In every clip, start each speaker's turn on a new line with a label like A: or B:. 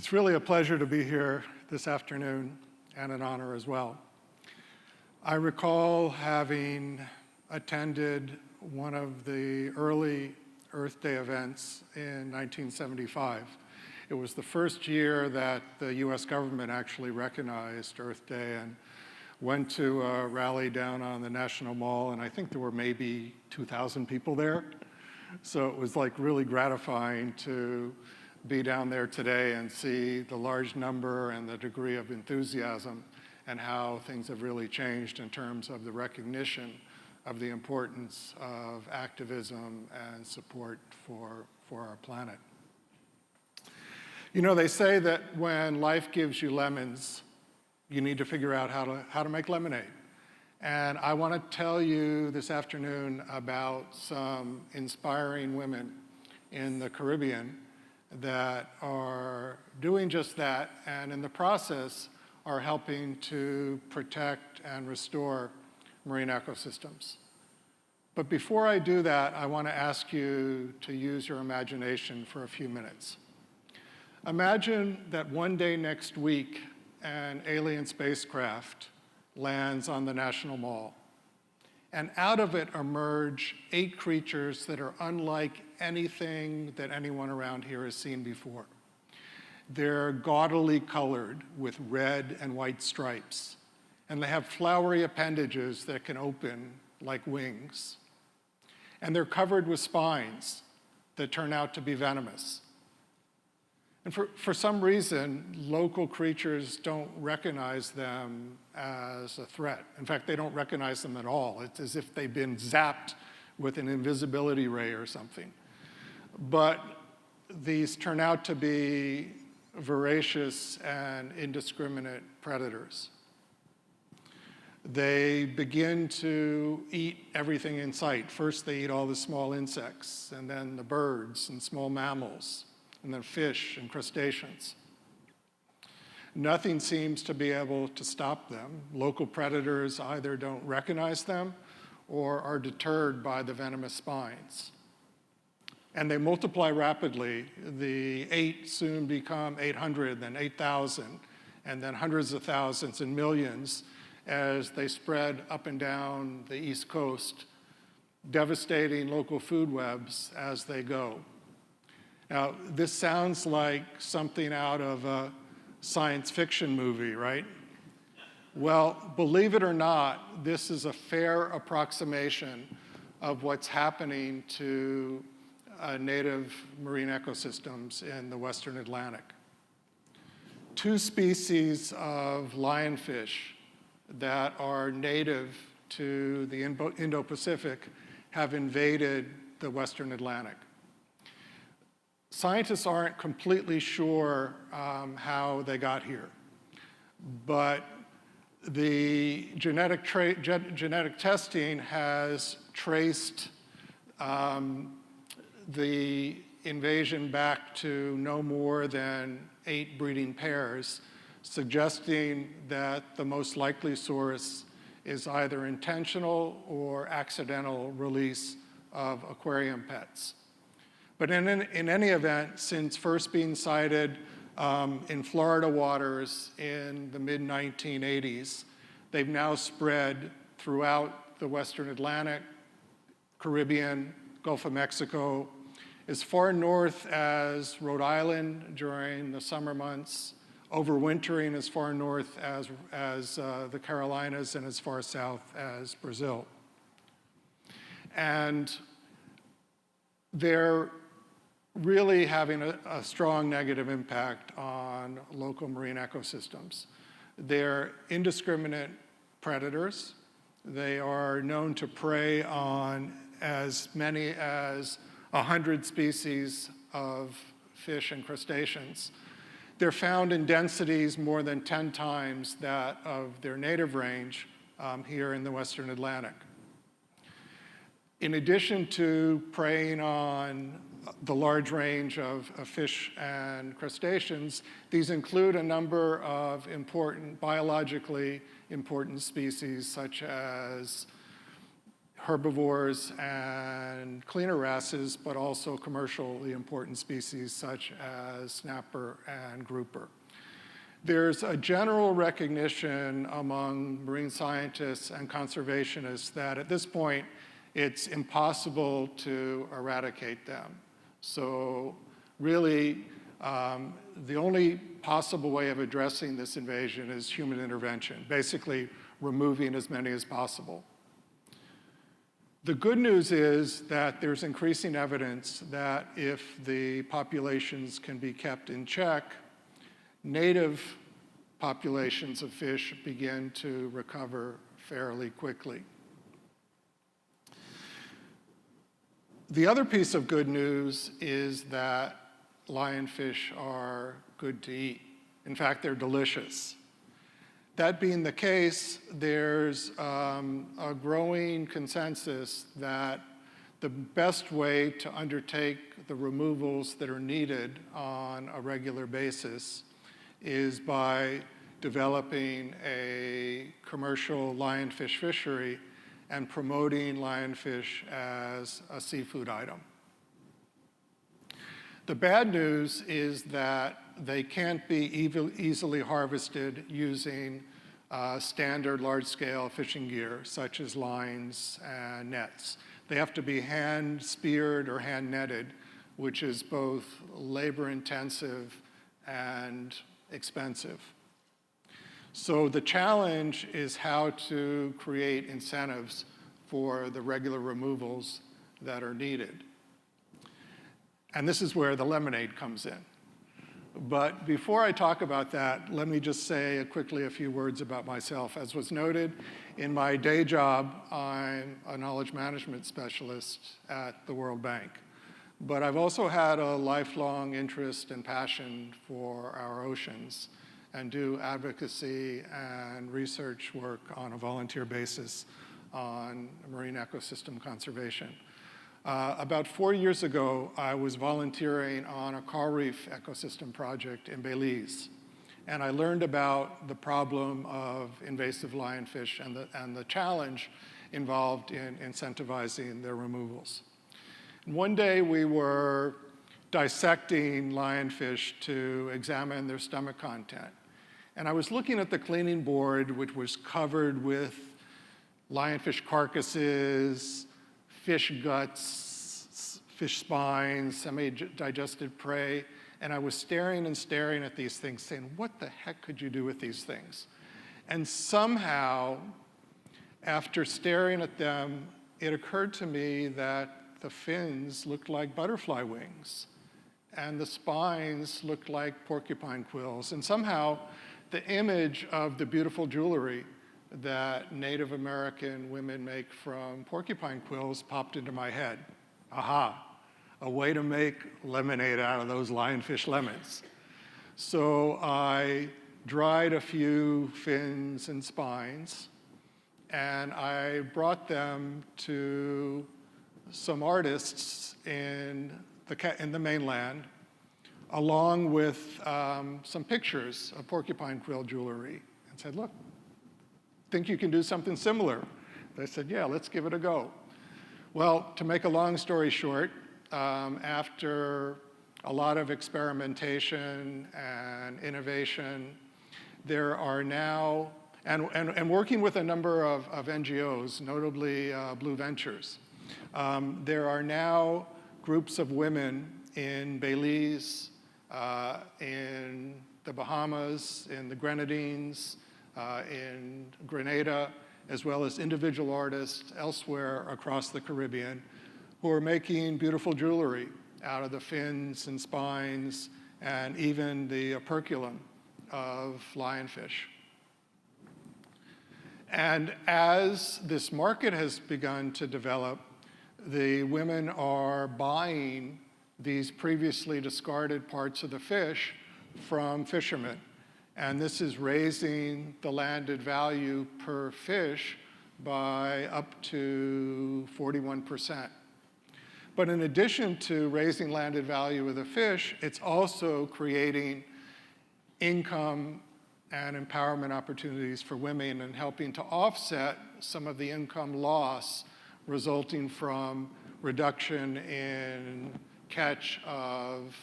A: It's really a pleasure to be here this afternoon and an honor as well. I recall having attended one of the early Earth Day events in 1975. It was the first year that the US government actually recognized Earth Day and went to a rally down on the National Mall, and I think there were maybe 2,000 people there. So it was like really gratifying to be down there today and see the large number and the degree of enthusiasm and how things have really changed in terms of the recognition of the importance of activism and support for our planet. You know, they say that when life gives you lemons, you need to figure out how to make lemonade. And I want to tell you this afternoon about some inspiring women in the Caribbean that are doing just that, and in the process are helping to protect and restore marine ecosystems. But before I do that, I want to ask you to use your imagination for a few minutes. Imagine that one day next week, an alien spacecraft lands on the National Mall, and out of it emerge 8 creatures that are unlike anything that anyone around here has seen before. They're gaudily colored with red and white stripes, and they have flowery appendages that can open like wings. And they're covered with spines that turn out to be venomous. And for some reason, local creatures don't recognize them as a threat. In fact, they don't recognize them at all. It's as if they've been zapped with an invisibility ray or something. But these turn out to be voracious and indiscriminate predators. They begin to eat everything in sight. First, they eat all the small insects, and then the birds and small mammals, and then fish and crustaceans. Nothing seems to be able to stop them. Local predators either don't recognize them or are deterred by the venomous spines. And they multiply rapidly. The 8 soon become 800, then 8,000, and then hundreds of thousands and millions as they spread up and down the East Coast, devastating local food webs as they go. Now, this sounds like something out of a science fiction movie, right? Well, believe it or not, this is a fair approximation of what's happening to native marine ecosystems in the Western Atlantic. 2 species of lionfish that are native to the Indo-Pacific have invaded the Western Atlantic. Scientists aren't completely sure how they got here, but the genetic testing has traced the invasion back to no more than 8 breeding pairs, suggesting that the most likely source is either intentional or accidental release of aquarium pets. But in any event, since first being sighted in Florida waters in the mid-1980s, they've now spread throughout the Western Atlantic, Caribbean, Gulf of Mexico, as far north as Rhode Island during the summer months, overwintering as far north as the Carolinas and as far south as Brazil. And they're really having a strong negative impact on local marine ecosystems. They're indiscriminate predators. They are known to prey on as many as 100 species of fish and crustaceans. They're found in densities more than 10 times that of their native range here in the Western Atlantic. In addition to preying on the large range of fish and crustaceans, these include a number of biologically important species such as herbivores and cleaner wrasses, but also commercially important species such as snapper and grouper. There's a general recognition among marine scientists and conservationists that at this point, it's impossible to eradicate them. So really, the only possible way of addressing this invasion is human intervention, basically removing as many as possible. The good news is that there's increasing evidence that if the populations can be kept in check, native populations of fish begin to recover fairly quickly. The other piece of good news is that lionfish are good to eat. In fact, they're delicious. That being the case, there's a growing consensus that the best way to undertake the removals that are needed on a regular basis is by developing a commercial lionfish fishery and promoting lionfish as a seafood item. The bad news is that they can't be easily harvested using standard large-scale fishing gear, such as lines and nets. They have to be hand-speared or hand-netted, which is both labor-intensive and expensive. So the challenge is how to create incentives for the regular removals that are needed. And this is where the lemonade comes in. But before I talk about that, let me just say quickly a few words about myself. As was noted, in my day job, I'm a knowledge management specialist at the World Bank. But I've also had a lifelong interest and passion for our oceans and do advocacy and research work on a volunteer basis on marine ecosystem conservation. About 4 years ago, I was volunteering on a coral reef ecosystem project in Belize. And I learned about the problem of invasive lionfish and the challenge involved in incentivizing their removals. And one day we were dissecting lionfish to examine their stomach content. And I was looking at the cleaning board, which was covered with lionfish carcasses, fish guts, fish spines, semi-digested prey, and I was staring and staring at these things saying, what the heck could you do with these things? And somehow, after staring at them, it occurred to me that the fins looked like butterfly wings, and the spines looked like porcupine quills, and somehow the image of the beautiful jewelry that Native American women make from porcupine quills popped into my head. Aha, a way to make lemonade out of those lionfish lemons. So I dried a few fins and spines, and I brought them to some artists in the mainland, along with some pictures of porcupine quill jewelry, and said, look, think you can do something similar? They said, yeah, let's give it a go. Well, to make a long story short, after a lot of experimentation and innovation, there are now, and working with a number of NGOs, notably Blue Ventures, there are now groups of women in Belize, in the Bahamas, in the Grenadines, in Grenada, as well as individual artists elsewhere across the Caribbean who are making beautiful jewelry out of the fins and spines and even the operculum of lionfish. And as this market has begun to develop, the women are buying these previously discarded parts of the fish from fishermen. And this is raising the landed value per fish by up to 41%. But in addition to raising landed value of the fish, it's also creating income and empowerment opportunities for women and helping to offset some of the income loss resulting from reduction in catch of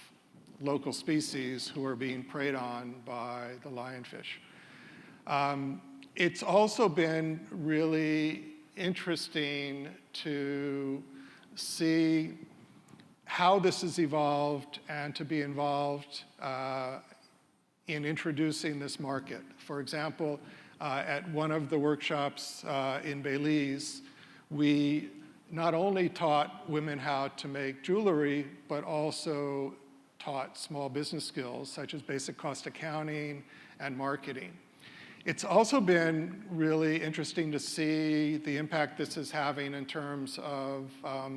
A: local species who are being preyed on by the lionfish. It's also been really interesting to see how this has evolved and to be involved in introducing this market. For example, at one of the workshops in Belize, we not only taught women how to make jewelry, but also taught small business skills such as basic cost accounting and marketing. It's also been really interesting to see the impact this is having in terms of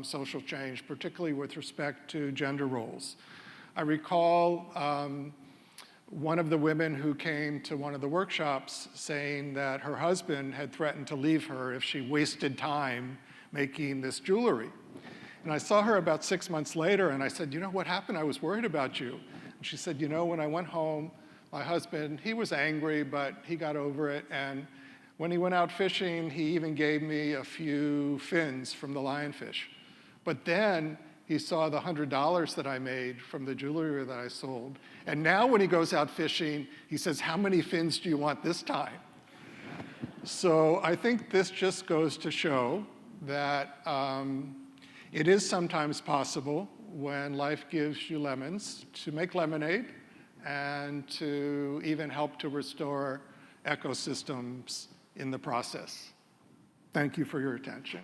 A: social change, particularly with respect to gender roles. I recall one of the women who came to one of the workshops saying that her husband had threatened to leave her if she wasted time making this jewelry. And I saw her about 6 months later, and I said, you know what happened? I was worried about you. And she said, you know, when I went home, my husband, he was angry, but he got over it. And when he went out fishing, he even gave me a few fins from the lionfish. But then he saw the $100 that I made from the jewelry that I sold. And now when he goes out fishing, he says, how many fins do you want this time? So I think this just goes to show that it is sometimes possible when life gives you lemons to make lemonade and to even help to restore ecosystems in the process. Thank you for your attention.